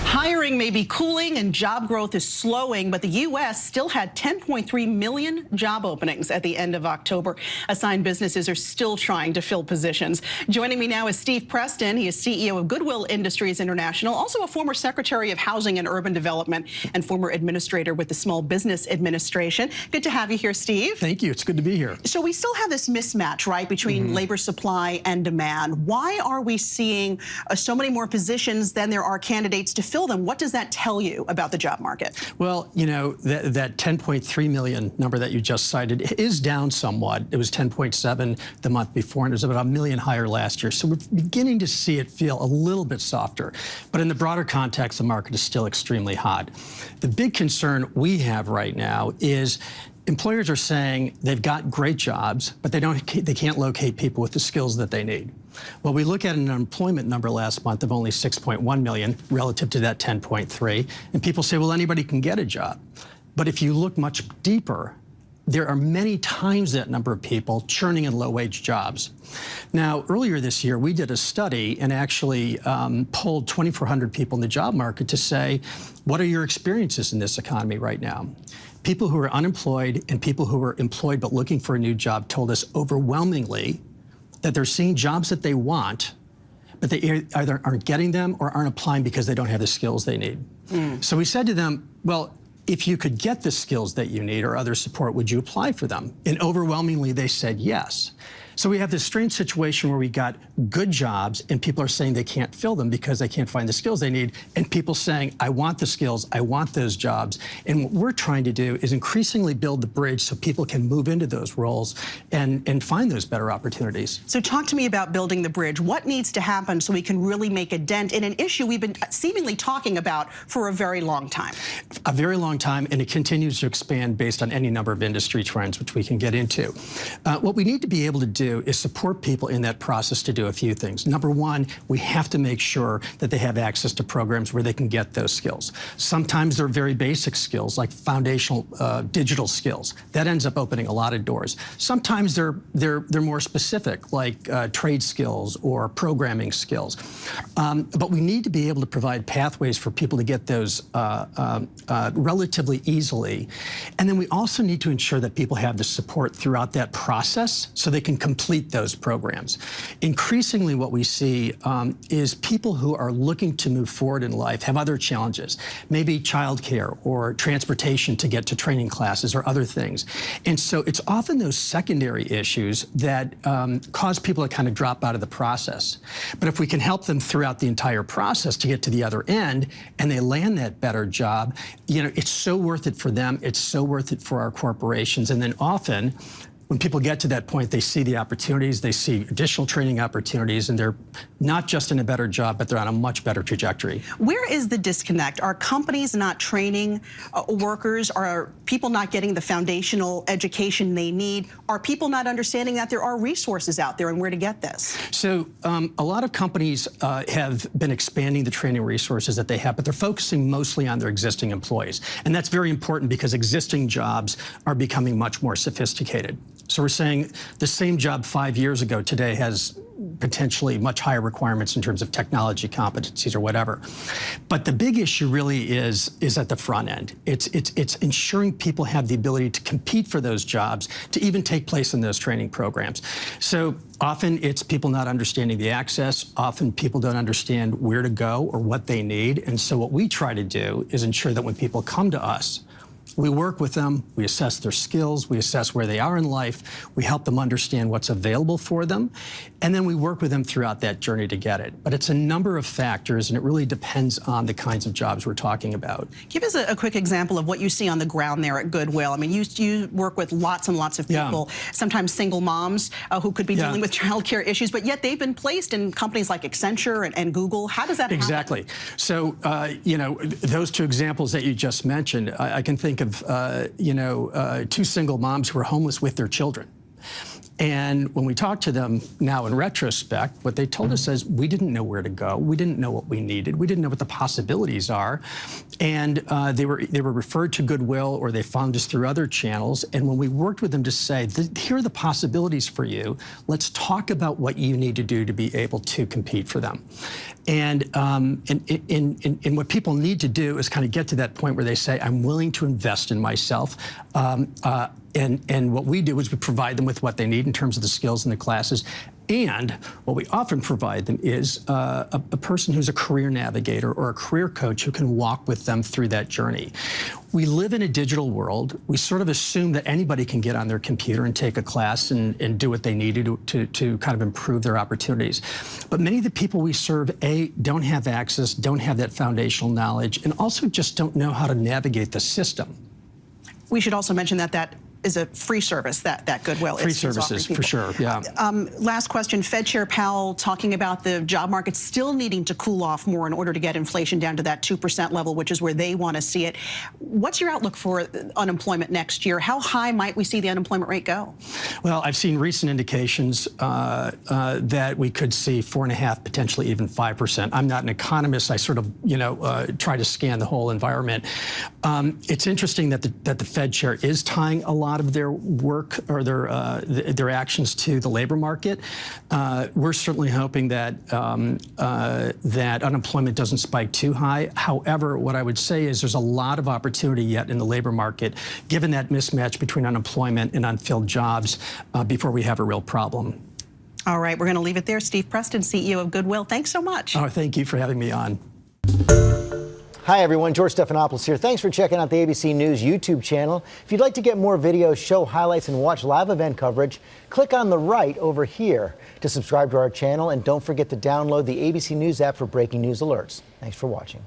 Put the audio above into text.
Hiring may be cooling and job growth is slowing, but the U.S. still had 10.3 million job openings at the end of October. Assigned businesses are still trying to fill positions. Joining me now is Steve Preston. He is CEO of Goodwill Industries International, also a former Secretary of Housing and Urban Development and former administrator with the Small Business Administration. Good to have you here, Steve. Thank you. It's good to be here. So we still have this mismatch, right, between labor supply and demand. Why are we seeing so many more positions than there are candidates to fill them? What does that tell you about the job market? Well, you know, that 10.3 million number that you just cited is down somewhat. It was 10.7 the month before, and it was about a million higher last year. So we're beginning to see it feel a little bit softer. But in the broader context, the market is still extremely hot. The big concern we have right now is employers are saying they've got great jobs, but they can't locate people with the skills that they need. Well, we look at an unemployment number last month of only 6.1 million relative to that 10.3, and people say, well, anybody can get a job. But if you look much deeper, there are many times that number of people churning in low-wage jobs. Now, earlier this year, we did a study and actually polled 2,400 people in the job market to say, what are your experiences in this economy right now? People who are unemployed and people who are employed but looking for a new job told us overwhelmingly that they're seeing jobs that they want, but they either aren't getting them or aren't applying because they don't have the skills they need. So we said to them, well, if you could get the skills that you need or other support, would you apply for them? And overwhelmingly, they said yes. So we have this strange situation where we got good jobs and people are saying they can't fill them because they can't find the skills they need, and people saying, I want the skills, I want those jobs. And what we're trying to do is increasingly build the bridge so people can move into those roles and find those better opportunities. So talk to me about building the bridge. What needs to happen so we can really make a dent in an issue we've been seemingly talking about for a very long time? A very long time, and it continues to expand based on any number of industry trends, which we can get into. What we need to be able to do is support people in that process to do a few things. Number one, we have to make sure that they have access to programs where they can get those skills. Sometimes they're very basic skills, like foundational digital skills. That ends up opening a lot of doors. Sometimes they're more specific, like trade skills or programming skills. But we need to be able to provide pathways for people to get those relatively easily. And then we also need to ensure that people have the support throughout that process so they can complete those programs. Increasingly, what we see is people who are looking to move forward in life have other challenges, maybe childcare or transportation to get to training classes or other things. And so it's often those secondary issues that cause people to kind of drop out of the process. But if we can help them throughout the entire process to get to the other end and they land that better job, you know, it's so worth it for them. It's so worth it for our corporations. And then often, when people get to that point, they see the opportunities, they see additional training opportunities, and they're not just in a better job, but they're on a much better trajectory. Where is the disconnect? Are companies not training workers? Are people not getting the foundational education they need? Are people not understanding that there are resources out there and where to get this? So a lot of companies have been expanding the training resources that they have, but they're focusing mostly on their existing employees. And that's very important because existing jobs are becoming much more sophisticated. So we're saying the same job 5 years ago today has potentially much higher requirements in terms of technology competencies or whatever. But the big issue really is at the front end. It's ensuring people have the ability to compete for those jobs, to even take place in those training programs. So often it's people not understanding the access. Often people don't understand where to go or what they need. And so what we try to do is ensure that when people come to us, we work with them, we assess their skills, we assess where they are in life, we help them understand what's available for them, and then we work with them throughout that journey to get it. But it's a number of factors, and it really depends on the kinds of jobs we're talking about. Give us a quick example of what you see on the ground there at Goodwill. I mean, you work with lots and lots of people, sometimes single moms who could be dealing with childcare issues, but yet they've been placed in companies like Accenture and Google. How does that happen? Exactly. So, you know, those two examples that you just mentioned, I can think of, two single moms who are homeless with their children. And when we talked to them now in retrospect, what they told us is we didn't know where to go. We didn't know what we needed. We didn't know what the possibilities are. And they were referred to Goodwill, or they found us through other channels. And when we worked with them to say, here are the possibilities for you, let's talk about what you need to do to be able to compete for them. And what people need to do is kind of get to that point where they say, I'm willing to invest in myself. And what we do is we provide them with what they need in terms of the skills and the classes. And what we often provide them is a person who's a career navigator or a career coach who can walk with them through that journey. We live in a digital world. We sort of assume that anybody can get on their computer and take a class and do what they need to kind of improve their opportunities. But many of the people we serve, A, don't have access, don't have that foundational knowledge, and also just don't know how to navigate the system. We should also mention that that is a free service that Goodwill free is services, for sure, yeah. Last question, Fed Chair Powell talking about the job market still needing to cool off more in order to get inflation down to that 2% level, which is where they want to see it. What's your outlook for unemployment next year? How high might we see the unemployment rate go? Well, I've seen recent indications that we could see 4.5%, potentially even 5%. I'm not an economist. I sort of, try to scan the whole environment. It's interesting that the Fed chair is tying a lot of their work or their actions to the labor market. We're certainly hoping that that unemployment doesn't spike too high. However, what I would say is there's a lot of opportunity yet in the labor market, given that mismatch between unemployment and unfilled jobs, before we have a real problem. All right, we're going to leave it there. Steve Preston, CEO of Goodwill. Thanks so much. Oh, thank you for having me on. Hi, everyone. George Stephanopoulos here. Thanks for checking out the ABC News YouTube channel. If you'd like to get more videos, show highlights, and watch live event coverage, click on the right over here to subscribe to our channel. And don't forget to download the ABC News app for breaking news alerts. Thanks for watching.